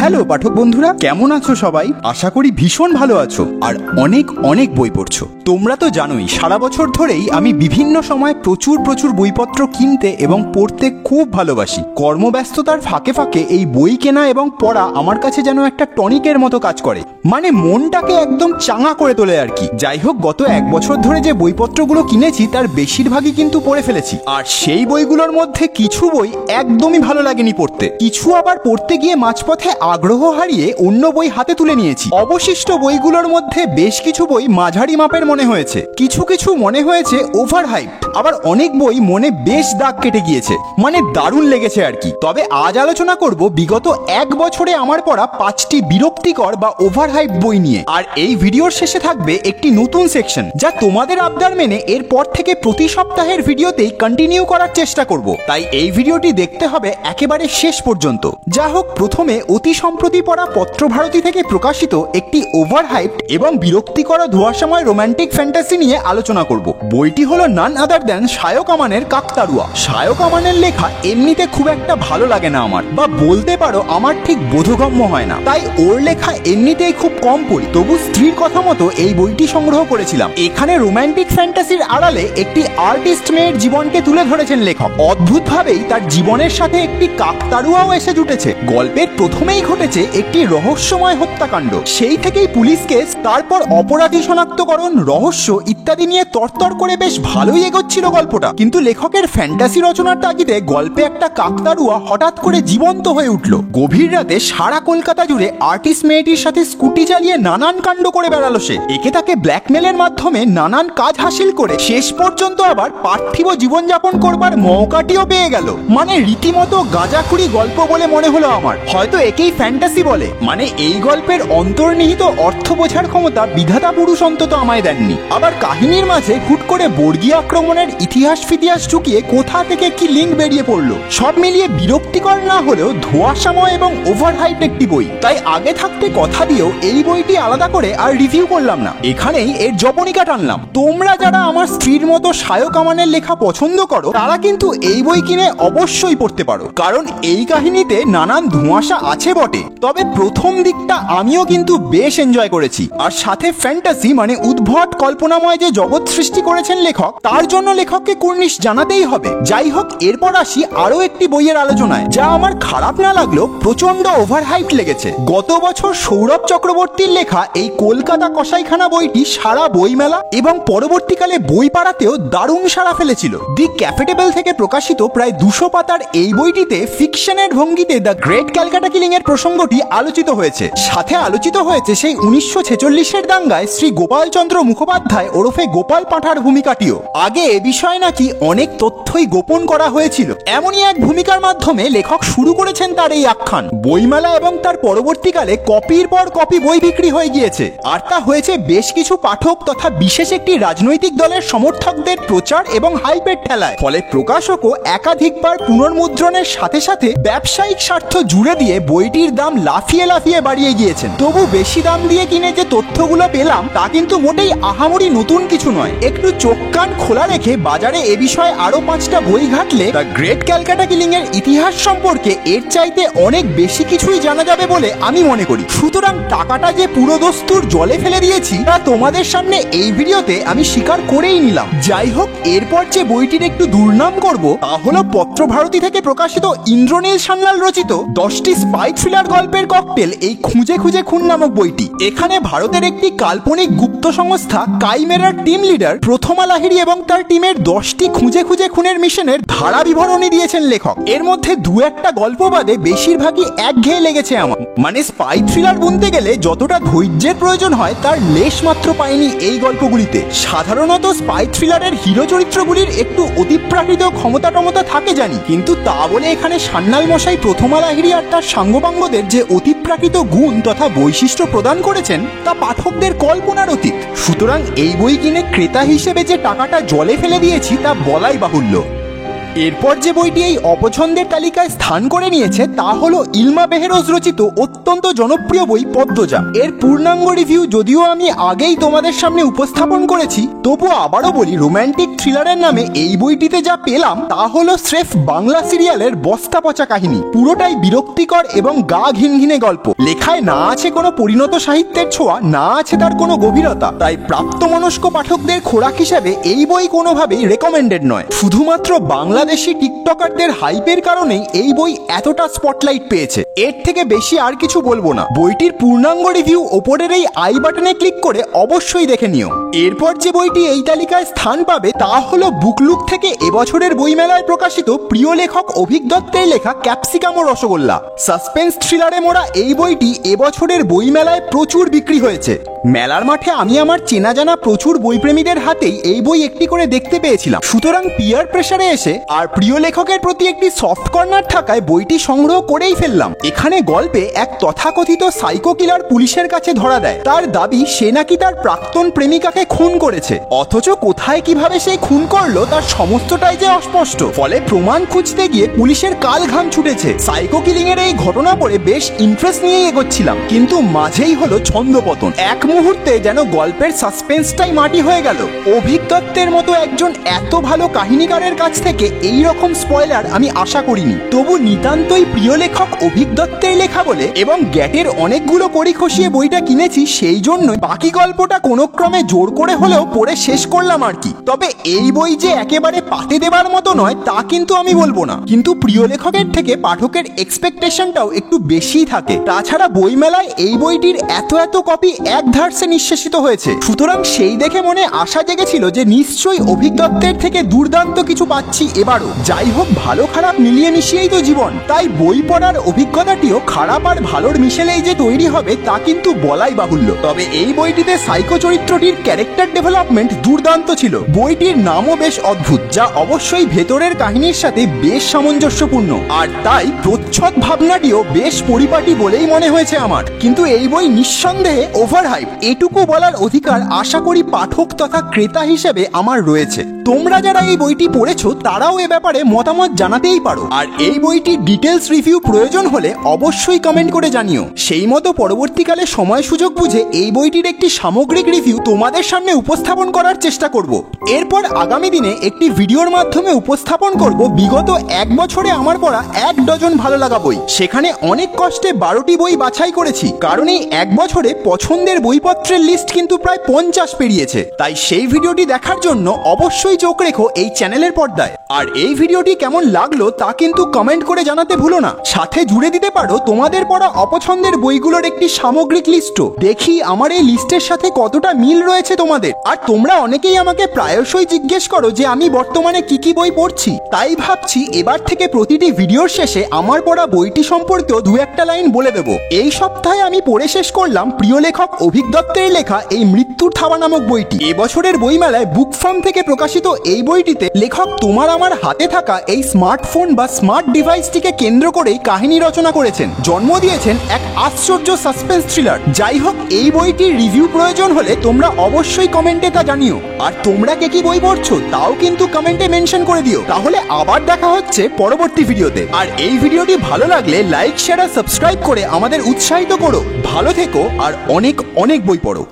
Hello পাঠক বন্ধুরা, কেমন আছো সবাই? আশা করি ভীষণ ভালো আছো আর অনেক অনেক বই পড়ছো। তোমরা তো জানোই সারা বছর ধরেই আমি বিভিন্ন সময় প্রচুর বইপত্র কিনতে এবং পড়তে খুব ভালোবাসি। কর্মব্যস্ততার ফাঁকে ফাঁকে এই বই কেনা এবং পড়া আমার কাছে যেন একটা টনিকের মতো কাজ করে, মানে মনটাকে একদম চাঙা করে তোলে আর কি। যাই হোক, গত এক বছর ধরে যে বইপত্রগুলো কিনেছি তার বেশিরভাগই কিন্তু পড়ে ফেলেছি, আর সেই বইগুলোর মধ্যে কিছু বই একদমই ভালো লাগেনি পড়তে, কিছু আবার পড়তে গিয়ে মাঝপথে আগ্রহ হারিয়ে অন্য বই হাতে তুলে নিয়েছি। অবশিষ্ট বইগুলোর মধ্যে বেশ কিছু বই মাঝারি মাপের মনে হয়েছে, কিছু মনে হয়েছে ওভার হাইপড, আবার অনেক বই মনে বেশ দাগ কেটে গিয়েছে, মানে দারুণ লেগেছে আর কি। তবে আজ আলোচনা করব বিগত এক বছরে আমার পড়া 5টি বিরক্তিকর বা ওভার হাইপ বই নিয়ে। আর এই ভিডিওর শেষে থাকবে একটি নতুন সেকশন, যা তোমাদের আবদার মেনে এরপর থেকে প্রতি সপ্তাহের ভিডিওতেই কন্টিনিউ করার চেষ্টা করব, তাই এই ভিডিওটি দেখতে হবে একেবারে শেষ পর্যন্ত। যা হোক, প্রথমে অতি সম্প্রতি পড়া পত্রভারতী থেকে প্রকাশিত একটি ওভার হাইপড এবং বিরক্তিকর ধোঁয়াশাময় রোমান্টিক ফ্যান্টাসি নিয়ে আলোচনা করব। বইটি হলো নান আদার দ্যান শায়ক আমানের কাকতাড়ুয়া। শায়ক আমানের লেখা এমনিতে খুব একটা ভালো লাগে না আমার, বা বলতে পারো আমার ঠিক বোধগম্য হয় না, তাই ওর লেখা এমনিতেই খুব কম পড়ি। তবু স্ত্রীর কথা মতো এই বইটি সংগ্রহ করেছিলাম। এখানে রোমান্টিক ফ্যান্টাসির আড়ালে একটি আর্টিস্ট মেয়ের জীবনকে তুলে ধরেছেন লেখক। অদ্ভুতভাবেই তার জীবনের সাথে একটি কাকতাড়ুয়াও এসে জুটেছে। গল্পের প্রথমেই ঘটেছে একটি রহস্যময় হত্যাকাণ্ড, সেই থেকেই পুলিশ কেস, তারপর অপরাধী শনাক্তকরণ, রহস্য ইত্যাদি নিয়ে তরতর করে বেশ ভালোই এগোচ্ছিল গল্পটা। কিন্তু লেখকের ফ্যান্টাসি রচনার তাগিদে গল্পে একটা কাকতাড়ুয়া হঠাৎ করে জীবন্ত হয়ে উঠল। গভীর রাতে সারা কলকাতা জুড়ে আর্টিস্ট মেয়েটির সাথে স্কুটি চালিয়ে নানান কাণ্ড করে বেড়ালো সে। একে তাকে ব্ল্যাকমেলের মাধ্যমে নানান কাজ হাসিল করে শেষ পর্যন্ত আবার পার্থিব জীবনযাপন করবার মৌকাটিও পেয়ে গেল। মানে রীতিমতো গাঁজাখুরি গল্প বলে মনে হলো আমার। হয়তো একেই ফ্যান্টাসি বলে, মানে এই গল্পের অন্তর্নিহিত অর্থ বোঝার ক্ষমতা বিধাতা পুরুষ অন্তত আমায় দেননি। আবার কাহিনীর মাঝে হুট করে বর্গীয় আক্রমণের ইতিহাস ফিতিহাস ঢুকিয়ে কোথা থেকে কি লিঙ্ক বেরিয়ে পড়লো। সব মিলিয়ে বিরক্তিকর না হলেও ধোঁয়াশাময় এবং ওভার হাইপ একটি বই। তাই আগে থাকতে কথা দিয়েও এই বইটি আলাদা করে আর রিভিউ করলাম না, এখানেই এর জবনিকা টানলাম। তোমরা যারা আমার স্ত্রীর মতো শায়ক আমানের লেখা পছন্দ করো তারা কিন্তু এই বই কিনে অবশ্যই পড়তে পারো, কারণ এই কাহিনীতে নানান ধোঁয়াশা আছে বটে, তবে প্রথম দিকটা আমিও কিন্তু বেশ এনজয় করেছি। আর সাথে ফ্যান্টাসি মানে উদ্ভট কল্পনাময় যে জগৎ সৃষ্টি করেছেন লেখক, তার জন্য লেখককে কুর্নিশ জানাতেই হবে। যাই হোক, এরপর আসি আরো একটি বইয়ের আলোচনায়, যা আমার খারাপ না লাগলেও প্রচন্ড ওভার হাইপ লেগেছে। গত বছর সৌরভ চক্রবর্তীর লেখা এই কলকাতা কসাইখানা বইটি সারা বইমেলা এবং পরবর্তীকালে বই পাড়াতেও দারুণ সাড়া ফেলেছিল। দি ক্যাফে টেবল থেকে প্রকাশিত প্রায় 200 পাতার এই বইটিতে ফিকশনের ভঙ্গিতে দ্য গ্রেট ক্যালকাটা কিলিং এর প্রসঙ্গটি আলোচিত হয়েছে। সাথে আলোচিত হয়েছে সেই 1946-এর দাঙ্গায় শ্রী গোপালচন্দ্র মুখোপাধ্যায় ওরফে গোপাল পাঁঠার ভূমিকাটিও। আগে এ বিষয়ে নাকি অনেক তথ্যই গোপন করা হয়েছিল, এমনই এক ভূমিকার মাধ্যমে লেখক শুরু করেছেন তার এই আখ্যান। বইমেলা এবং তার পরবর্তীকালে কপির পর কপি বই বিক্রি হয়ে গিয়েছে, আর তা হয়েছে বেশ কিছু পাঠক তথা বিশেষ একটি রাজনৈতিক দলের সমর্থকদের প্রচার এবং হাইপের ঠেলায়। ফলে প্রকাশকও একাধিকবার পুনর্মুদ্রণের সাথে সাথে ব্যবসায়িক স্বার্থ জুড়ে দিয়ে বইটির দাম লাফিয়ে বাড়িয়ে গিয়েছেন। তবু বেশি দাম দিয়ে কিনে যে তথ্যগুলো পেলাম তা কিন্তু মোটেই আহামরি নতুন কিছু নয়। একটু চোখ কান খোলা রেখে বাজারে এ বিষয়ে আরো 5টা বই ঘাটলে দ্য গ্রেট ক্যালকাটা কিলিং এর ইতিহাস সম্পর্কে এর চাইতে অনেক বেশি কিছুই জানা যাবে বলে আমি মনে করি। সুতরাং টাকাটা যে পুরো দস্তুর জলে ফেলে দিয়েছি তা তোমাদের সামনে এই ভিডিওতে আমি স্বীকার করেই নিলাম। যাই হোক, এরপর যে বইটির একটু দুর্নাম করব তা হলো পত্রভারতী থেকে প্রকাশিত ইন্দ্রনীল সান্যাল রচিত 10টি স্পাই থ্রিলার গল্পের ককটেল এই খুঁজে খুন নামক বইটি। এখানে ভারতের একটি কাল্পনিক গুপ্ত সংস্থা কাইমেরার টিম লিডার প্রথমা লাহিড়ী এবং তার টিমের 10টি খুঁজে খুনের মিশনের ধারা বিবরণী দিয়েছেন লেখক। এর মধ্যে দু একটা গল্প বাদে বেশিরভাগই একঘেয়ে লেগেছে আমার। মানে স্পাই থ্রিলার বুনতে গেলে যতটা ধৈর্যের প্রয়োজন হয় তার লেশ মাত্র পাইনি এই গল্পগুলিতে। সাধারণত স্পাই থ্রিলারের হিরো চরিত্রগুলির একটু অতিপ্রাকৃত ক্ষমতা থাকে জানি, কিন্তু তা বলে এখানে সান্যাল মশাই প্রথমা লাহিড়ী আর তার সাঙ্গপাঙ্গদের যে অতিপ্রাকৃত গুণ তথা বৈশিষ্ট্য প্রদান করেছেন তা পাঠকদের কল্পনার অতীত। সুতরাং এই বই কিনে ক্রেতা হিসেবে যে টাকাটা জলে ফেলে দিয়েছি তা বলাই বাহুল্য। এরপর যে বইটি এই অপছন্দের তালিকায় স্থান করে নিয়েছে তা হলো ইলমা বেহেরোজ রচিত অত্যন্ত জনপ্রিয় বই পদ্মজা। এর পূর্ণাঙ্গ রিভিউ যদিও আমি আগেই তোমাদের সামনে উপস্থাপন করেছি, তবুও আবারও বলি, রোম্যান্টিক থ্রিলারের নামে এই বইটিতে যা পেলাম তা হলো স্রেফ বাংলা সিরিয়ালের বস্তা পচা কাহিনী। পুরোটাই বিরক্তিকর এবং গা ঘিনঘিনে গল্প। লেখায় না আছে কোনো পরিণত সাহিত্যের ছোঁয়া, না আছে তার কোনো গভীরতা। তাই প্রাপ্তমনস্ক পাঠকদের খোরাক হিসেবে এই বই কোনোভাবেই রেকমেন্ডেড নয়। শুধুমাত্র বাংলাদেশি টিকটকারদের হাইপের কারণেই এই বই এতটা স্পটলাইট পেয়েছে। এর থেকে বেশি আর কিছু বলবো না। বইটির পূর্ণাঙ্গ রিভিউ ওপরের এই আই বাটনে ক্লিক করে অবশ্যই দেখে নিও। এরপর যে বইটি এই তালিকায় স্থান পাবে তা হলো বুকলুক থেকে এবছরের বইমেলায় প্রকাশিত প্রিয় লেখক অভিক দত্তের লেখা ক্যাপসিকাম ও রসগোল্লা। সাসপেন্স থ্রিলারে মোড়া এই বইটি এবছরের বইমেলায় প্রচুর বিক্রি হয়েছে। মেলার মাঠে আমি আমার চেনা জানা প্রচুর বইপ্রেমীদের হাতেই এই বই একটি করে দেখতে পেয়েছিলাম। সুতরাং পিয়ার প্রেসারে এসে আর প্রিয় লেখকের প্রতি একটি সফট কর্নার থাকায় বইটি সংগ্রহ করেই ফেললাম। এখানে গল্পে এক তথাকথিত সাইকো কিলার পুলিশের কাছে ধরা দেয়। তার দাবি সে নাকি তার প্রাক্তন প্রেমিকাকে খুন করেছে, অথচ কোথায় কিভাবে সে খুন করলো তার সমস্তটাই যে অস্পষ্ট। ফলে প্রমাণ খুঁজতে গিয়ে পুলিশের কাল ঘাম ছুটেছে। সাইকো কিলিং এর এই ঘটনা পড়ে বেশ ইন্টারেস্ট নিয়েই এগোচ্ছিলাম, কিন্তু মাঝেই হলো ছন্দপতন। এক মুহূর্তে যেন গল্পের সাসপেন্সটাই মাটি হয়ে গেল। অভিক দত্তের মতো একজন এত ভালো কাহিনীকারের কাছ থেকে এই রকম স্পয়লার আমি আশা করিনি। তবু নিতান্তই প্রিয় লেখক অভিক দত্তের লেখা বলে এবং গ্যাটের অনেকগুলো কড়ি খসিয়ে বইটা কিনেছি, সেই জন্যই বাকি গল্পটা কোনো ক্রমে জোর করে হলেও পড়ে শেষ করলাম আর কি। তবে এই বই যে একেবারে পাতে দেবার মতো নয় তা কিন্তু আমি বলবো না, কিন্তু প্রিয় লেখকের থেকে পাঠকের এক্সপেকটেশনটাও একটু বেশিই থাকে। তাছাড়া বইমেলায় এই বইটির এত কপি এক ধারসে নিঃশেষিত হয়েছে। সুতরাং সেই দেখে মনে আশা জেগেছিল যে নিশ্চয়ই অভিক দত্তের থেকে দুর্দান্ত কিছু পাচ্ছি এবারও। যাই হোক, ভালো খারাপ মিলিয়ে মিশিয়েই তো জীবন, তাই বই পড়ার অভিজ্ঞতাটিও খারাপ আর ভালোর মিশেলেই যে তৈরি হবে তা কিন্তু বলাই বাহুল্য। তবে এই বইটিতে সাইকো চরিত্রটির ক্যারেক্টার ডেভেলপমেন্ট দুর্দান্ত ছিল। বইটির নামও বেশ অদ্ভুত, যা অবশ্যই ভেতরের কাহিনীর সাথে বেশ সামঞ্জস্যপূর্ণ, আর তাই প্রচ্ছদ ভাবনাটিও বেশ পরিপাটি বলেই মনে হয়েছে আমার। কিন্তু এই বই নিঃসন্দেহে ওভার হাইপ, এটুকু বলার অধিকার আশা করি পাঠক তথা ক্রেতা হিসেবে আমার রয়েছে। তোমরা যারা এই বইটি পড়েছো তারাও এ ব্যাপারে মতামত জানাতেই পারো, আর এই বইটির ডিটেলস রিভিউ প্রয়োজন হলে অবশ্যই কমেন্ট করে জানিও। সেই মতো পরবর্তীকালে সময় সুযোগ বুঝে এই বইটির একটি সামগ্রিক রিভিউ তোমাদের সামনে উপস্থাপন করার চেষ্টা করব। এরপর আগামী দিনে একটি ভিডিওর মাধ্যমে উপস্থাপন করব বিগত এক বছরে আমার পড়া 1 ডজন ভালো লাগা বই। সেখানে অনেক কষ্টে 12টি বই বাছাই করেছি, কারণ এই এক বছরে পছন্দের বইপত্রের লিস্ট কিন্তু প্রায় 50 পেরিয়েছে। তাই সেই ভিডিওটি দেখার জন্য অবশ্যই চোখ রেখো এই চ্যানেলের পর্দায়। আর এই ভিডিওটি কেমন লাগলো তা কিন্তু কমেন্ট করে জানাতে ভুলো না। সাথে জুড়ে দিতে পারো তোমাদের পড়া অপছন্দের বইগুলোর একটি সামগ্রিক লিস্টও। দেখি আমার এই লিস্টের সাথে কতটা মিল রয়েছে তোমাদের। আর তোমরা অনেকেই আমাকে প্রায়শই জিজ্ঞেস করো যে আমি বর্তমানে কি বই পড়ছি, তাই ভাবছি এবার থেকে প্রতিটি ভিডিওর শেষে আমার পড়া বইটি সম্পর্কেও 2-1 লাইন বলে দেব। এই সপ্তাহে আমি পড়ে শেষ করলাম প্রিয় লেখক অভিক দত্তের লেখা এই মৃত্যুর থাবা নামক বইটি। এবছরের বইমেলায় বুক ফার্ম থেকে প্রকাশিত এই বইটিতে লেখক তোমার আমার হাতে থাকা এই স্মার্টফোন বা স্মার্ট ডিভাইসটিকে কেন্দ্র করেই কাহিনী রচনা করেছেন, জন্ম দিয়েছেন এক আশ্চর্য সাসপেন্স থ্রিলার। যাই হোক, এই বইটির রিভিউ প্রয়োজন হলে তোমরা অবশ্যই কমেন্টে তা জানিও। আর তোমরা কি বই পড়ছো তাও কিন্তু কমেন্টে মেনশন করে দিও। তাহলে আবার দেখা হচ্ছে পরবর্তী ভিডিওতে। আর এই ভিডিওটি ভালো লাগলে লাইক, শেয়ার আর সাবস্ক্রাইব করে আমাদের উৎসাহিত করো। ভালো থেকো আর অনেক বই পড়ো।